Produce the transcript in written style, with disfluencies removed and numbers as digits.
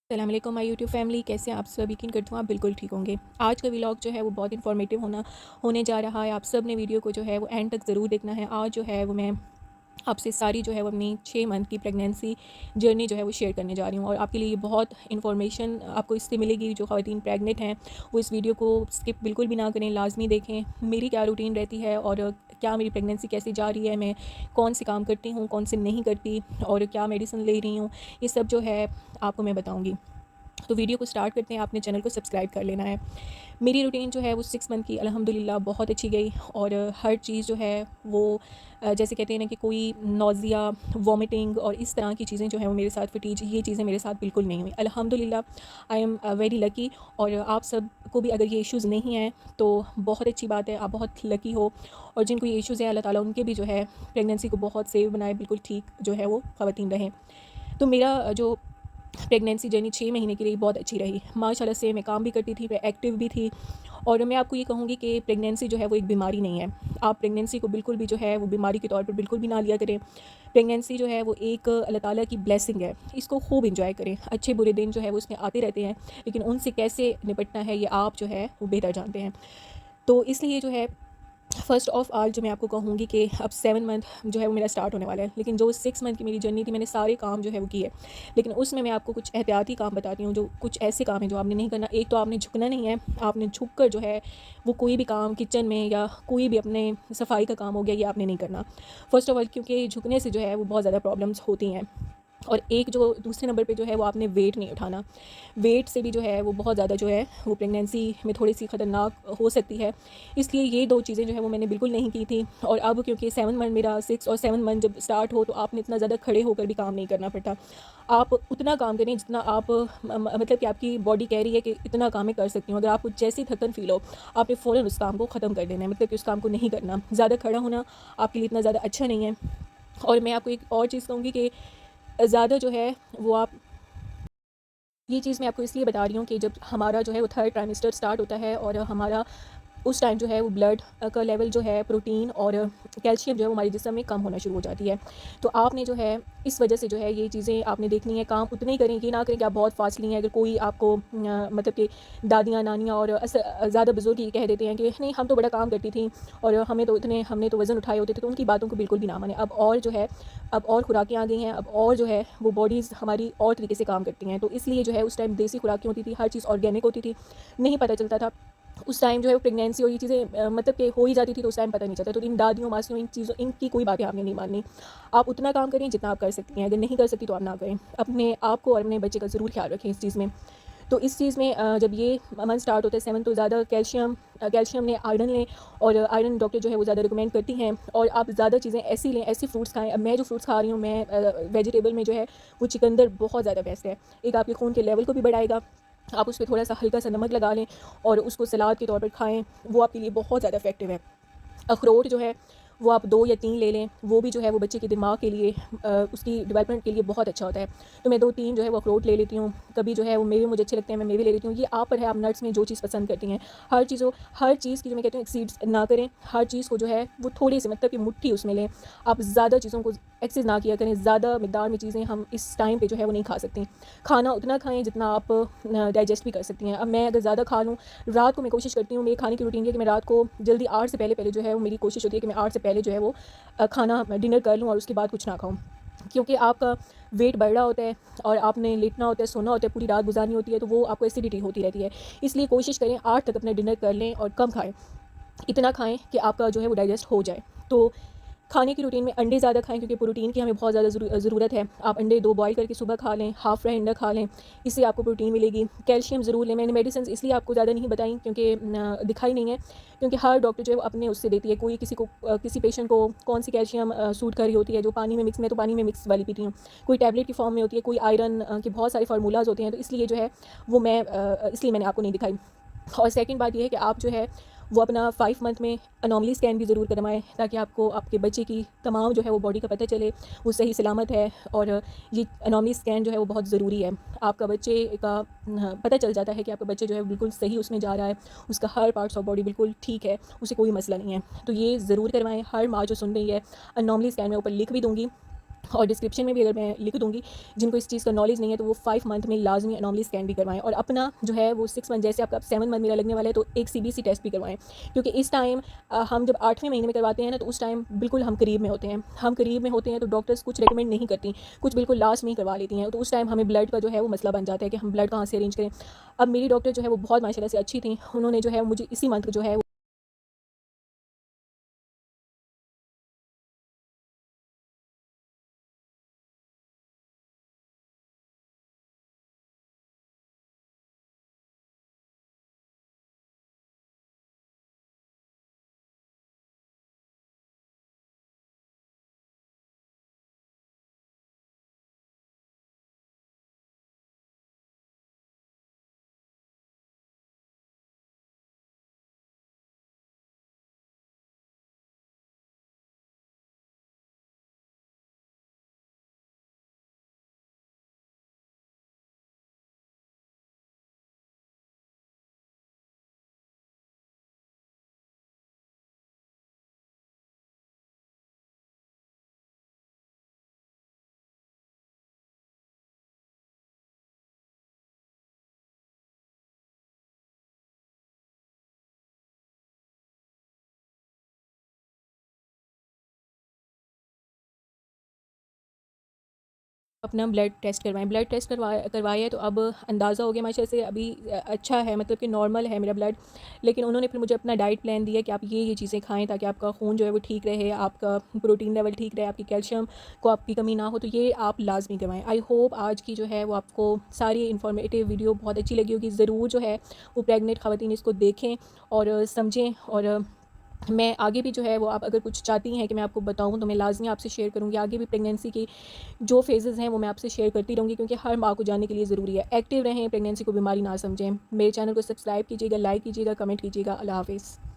अस्सलाम वालेकुम my YouTube family, कैसे हैं आप सब। यकीन करती हूँ आप बिल्कुल ठीक होंगे। आज का व्लॉग जो है वो बहुत इन्फॉर्मेटिव होने जा रहा है। आप सब ने वीडियो को जो है वो एंड तक ज़रूर देखना है। आज जो है वो मैं आपसे सारी जो है वो अपनी 6 मंथ की प्रेगनेंसी जर्नी जो है वो शेयर करने जा रही हूँ, और आपके लिए ये बहुत इन्फॉर्मेशन आपको इससे मिलेगी। जो ख़वातीन प्रेग्नेंट हैं वो इस वीडियो को स्किप बिल्कुल भी ना करें, लाजमी देखें मेरी क्या रूटीन रहती है और क्या मेरी प्रेगनेंसी कैसी जा रही है, मैं कौन से काम करती हूँ, कौन से नहीं करती, और क्या मेडिसिन ले रही हूँ, ये सब जो है आपको मैं बताऊँगी। तो वीडियो को स्टार्ट करते हैं। आपने चैनल को सब्सक्राइब कर लेना है। मेरी रूटीन जो है वो 6 मंथ की अल्हम्दुलिल्लाह बहुत अच्छी गई, और हर चीज़ जो है वो जैसे कहते हैं ना कि कोई नौज़िया, वॉमिटिंग और इस तरह की चीज़ें जो हैं वो मेरे साथ, फटीज, ये चीज़ें मेरे साथ बिल्कुल नहीं हुई अल्हम्दुलिल्लाह। I am very lucky. और आप सब को भी अगर ये इश्यूज़ नहीं हैं तो बहुत अच्छी बात है, आप बहुत लकी हो। और जिनको ये इश्यूज़ हैं अल्लाह ताला उनके भी जो है प्रेगनेंसी को बहुत सेव बनाए, बिल्कुल ठीक जो है वो ख़वातीन रहें। तो मेरा जो प्रेगनेंसी जर्नी 6 महीने की रही बहुत अच्छी रही माशाल्लाह से। मैं काम भी करती थी, मैं एक्टिव भी थी। और मैं आपको ये कहूँगी कि प्रेगनेंसी जो है वो एक बीमारी नहीं है। आप प्रेगनेंसी को बिल्कुल भी जो है वो बीमारी के तौर पर बिल्कुल भी ना लिया करें। प्रेगनेंसी जो है वो एक अल्लाह ताला की ब्लेसिंग है, इसको खूब इंजॉय करें। अच्छे बुरे दिन जो है वो उसमें आते रहते हैं, लेकिन उनसे कैसे निपटना है ये आप जो है वो बेहतर जानते हैं। तो इसलिए जो है फ़र्स्ट ऑफ़ ऑल जो मैं आपको कहूँगी कि अब 7 मंथ जो है वो मेरा स्टार्ट होने वाला है, लेकिन जो 6 मंथ की मेरी जर्नी थी मैंने सारे काम जो है वो किए। लेकिन उसमें मैं आपको कुछ एहतियाती काम बताती हूँ, जो कुछ ऐसे काम हैं जो आपने नहीं करना। एक तो आपने झुकना नहीं है, आपने झुक कर जो है वो कोई भी काम किचन में या कोई भी अपने सफाई का काम हो गया, ये आपने नहीं करना फ़र्स्ट ऑफ़ ऑल, क्योंकि झुकने से जो है वो बहुत ज़्यादा प्रॉब्लम्स होती हैं। और एक जो दूसरे नंबर पे जो है वो आपने वेट नहीं उठाना। वेट से भी जो है वो बहुत ज़्यादा जो है वो प्रेगनेंसी में थोड़ी-सी ख़तरनाक हो सकती है। इसलिए ये 2 चीज़ें जो है वो मैंने बिल्कुल नहीं की थी। और अब क्योंकि 7 मंथ मेरा 6 और 7 मंथ जब स्टार्ट हो तो आपने इतना ज़्यादा खड़े होकर भी काम नहीं करना पड़ता। आप उतना काम करें जितना आप मतलब कि आपकी बॉडी कह रही है कि इतना काम मैं कर सकती हूँ। अगर आपको जैसी थकन फ़ील हो, आपने फ़ौरन उस काम को ख़त्म कर देना है, मतलब कि उस काम को नहीं करना। ज़्यादा खड़ा होना आपके लिए इतना ज़्यादा अच्छा नहीं है। और मैं आपको एक और चीज़ कहूँगी कि ज़्यादा जो है वो आप, ये चीज़ मैं आपको इसलिए बता रही हूँ कि जब हमारा जो है वो थर्ड ट्राइमेस्टर स्टार्ट होता है और हमारा उस टाइम जो है वो ब्लड का लेवल जो है प्रोटीन और कैल्शियम जो है वो हमारे जिस्म में कम होना शुरू हो जाती है। तो आपने जो है इस वजह से जो है ये चीज़ें आपने देखनी है। काम उतने ही करें, ये ना करें कि आप बहुत फास्ट ली हैं। अगर कोई आपको मतलब कि दादियाँ, नानियाँ और ज़्यादा बुजुर्ग ये कह देते हैं कि नहीं हम तो बड़ा काम करती थी और हमने तो वज़न उठाए होते थे, तो उनकी बातों को बिल्कुल भी ना माने। अब और जो है अब और खुराकें आ गई हैं, अब और जो है वो बॉडीज़ हमारी और तरीके से काम करती हैं। तो इसलिए जो है उस टाइम देसी खुराकें होती थी, हर चीज़ ऑर्गेनिक होती थी, नहीं पता चलता था उस टाइम जो है वो प्रेगनेंसी और ये चीज़ें मतलब कि हो ही जाती थी, तो उस टाइम पता नहीं चलता। तो इन दादियों, मासियों, इन चीज़ों, इनकी कोई बातें आपने नहीं माननी। आप उतना काम करें जितना आप कर सकती हैं, अगर नहीं कर सकती तो आप ना करें। अपने आप को और अपने बच्चे का ज़रूर ख्याल रखें इस चीज़ में। तो इस चीज़ में जब ये मंथ स्टार्ट होता है 7, तो ज़्यादा कैल्शियम लें, आयरन लें। और आयरन डॉक्टर जो है वो ज़्यादा रिकमेंड करती हैं। और आप ज़्यादा चीज़ें ऐसी लें, ऐसी फ्रूट्स खाएँ। अब मैं जो फ्रूट्स खा रही हूँ, मैं वेजिटेबल में जो है वो चुकंदर बहुत ज़्यादा बेस्ट है। एक आपके खून के लेवल को भी बढ़ाएगा। आप उस पे थोड़ा-सा हल्का-सा नमक लगा लें और उसको सलाद के तौर पर खाएँ, वो आपके लिए बहुत ज़्यादा इफ़ेक्टिव है। अखरोट जो है वो आप 2 या 3 ले लें, वो भी जो है वो बच्चे के दिमाग के लिए उसकी डेवलपमेंट के लिए बहुत अच्छा होता है। तो मैं 2-3 जो है वो अखरोट ले लेती हूँ। कभी जो है वो मेवे मुझे अच्छे लगते हैं, मैं मेवे ले लेती हूँ। ये आप पर है, आप नट्स में जो चीज़ पसंद करती हैं। हर चीज़ की जो मैं कहती हूँ एक्सीड्स ना करें। हर चीज़ को जो है वो थोड़ी-सी, मतलब कि मुट्ठी उसमें लें। आप ज़्यादा चीज़ों को एक्सेस ना किया करें। ज़्यादा मिकदार में चीज़ें हम इस टाइम पे जो है वो नहीं खा सकती। खाना उतना खाएँ जितना आप डाइजेस्ट भी कर सकती हैं। अब मैं अगर ज़्यादा खा लूँ, रात को मैं कोशिश करती हूँ, मेरे खाने की रूटीन ये है कि मैं रात को जल्दी 8 से पहले जो है वो मेरी कोशिश होती है कि मैं 8 से पहले जो है वो खाना डिनर कर लूँ और उसके बाद कुछ ना खाऊँ। क्योंकि आपका वेट बढ़ रहा होता है और आपने लेटना होता है, सोना होता है, पूरी रात गुज़ारनी होती है, तो वो आपको एसिडिटी होती रहती है। इसलिए कोशिश करें 8 तक अपना डिनर कर लें और कम खाएँ। इतना खाएँ कि आपका जो है वो डाइजेस्ट हो जाए। तो खाने की रूटीन में अंडे ज़्यादा खाएँ, क्योंकि प्रोटीन की हमें बहुत ज़्यादा ज़रूरत है। आप अंडे 2 बॉयल करके सुबह खा लें, हाफ़ फ्राई अंडा खा लें, इससे आपको प्रोटीन मिलेगी। कैल्शियम ज़रूर लें। मैंने मेडिसिन्स इसलिए आपको ज़्यादा नहीं बताई क्योंकि दिखाई नहीं है, क्योंकि हर डॉक्टर जो है वो अपने उससे देती है। कोई किसी पेशेंट को कौन-सी कैल्शियम सूट कर रही होती है, जो पानी में मिक्स, मैं तो पानी में मिक्स वाली पीती हूँ। कोई टैबलेट की फ़ॉर्म में होती है, कोई आयरन के बहुत सारे फ़ॉर्मूलाज़ होते हैं, तो इसलिए जो है वो इसलिए मैंने आपको नहीं दिखाई। और सेकंड बात ये है कि आप जो है वो अपना 5 मंथ में एनोमली स्कैन भी ज़रूर करवाएँ, ताकि आपको आपके बच्चे की तमाम जो है वो बॉडी का पता चले, वो सही सलामत है। और ये एनोमली स्कैन जो है वो बहुत ज़रूरी है। आपका बच्चे का पता चल जाता है कि आपका बच्चे जो है बिल्कुल सही उसमें जा रहा है, उसका हर पार्ट्स ऑफ बॉडी बिल्कुल ठीक है, उसे कोई मसला नहीं है। तो ये ज़रूर करवाएँ। हर माँ जो सुन रही है, एनोमली स्कैन मैं ऊपर लिख भी दूँगी, और डिस्क्रिप्शन में भी अगर मैं लिख दूँगी, जिनको इस चीज़ का नॉलेज नहीं है तो वो 5 मंथ में लाजमी एनोमली स्कैन भी करवाएं, और अपना जो है वो 6 मंथ, जैसे आपका 7 मंथ मेरा लगने वाला है तो एक सीबीसी टेस्ट भी करवाएं, क्योंकि इस टाइम हम जब 8वें महीने में करवाते हैं ना, तो उस टाइम बिल्कुल हम करीब में होते हैं, तो डॉक्टर्स कुछ रिकमेंड नहीं करती, कुछ बिल्कुल लास्ट में ही करवा लेती हैं, तो उस टाइम हमें ब्लड का जो है वो मसला बन जाता है कि हम ब्लड कहाँ से अरेंज करें। अब मेरी डॉक्टर जो है वो बहुत माशाल्लाह से अच्छी थी, उन्होंने जो है मुझे इसी मंथ जो है अपना ब्लड टेस्ट करवाएं। ब्लड टेस्ट करवाया तो अब अंदाज़ा हो गया माशाल्लाह से, अभी अच्छा है, मतलब कि नॉर्मल है मेरा ब्लड। लेकिन उन्होंने फिर मुझे अपना डाइट प्लान दिया कि आप ये चीज़ें खाएं ताकि आपका खून जो है वो ठीक रहे, आपका प्रोटीन लेवल ठीक रहे, आपकी कैल्शियम को आपकी कमी ना हो, तो ये आप लाजमी करवाएं। आई होप आज की जो है वो आपको सारी इन्फॉर्मेटिव वीडियो बहुत अच्छी लगी होगी। ज़रूर जो है वो प्रेगनेंट ख़वातीन इसको देखें और समझें, और मैं आगे भी जो है वो, आप अगर कुछ चाहती हैं कि मैं आपको बताऊं तो मैं लाजमी आपसे शेयर करूंगी। आगे भी प्रेगनेंसी की जो फेजेज़ हैं वो मैं आपसे शेयर करती रहूँगी, क्योंकि हर माँ को जानने के लिए ज़रूरी है। एक्टिव रहें, प्रेगनेंसी को बीमारी ना समझें। मेरे चैनल को सब्सक्राइब कीजिएगा, लाइक कीजिएगा, कमेंट कीजिएगा। अल्लाह हाफ़िज़।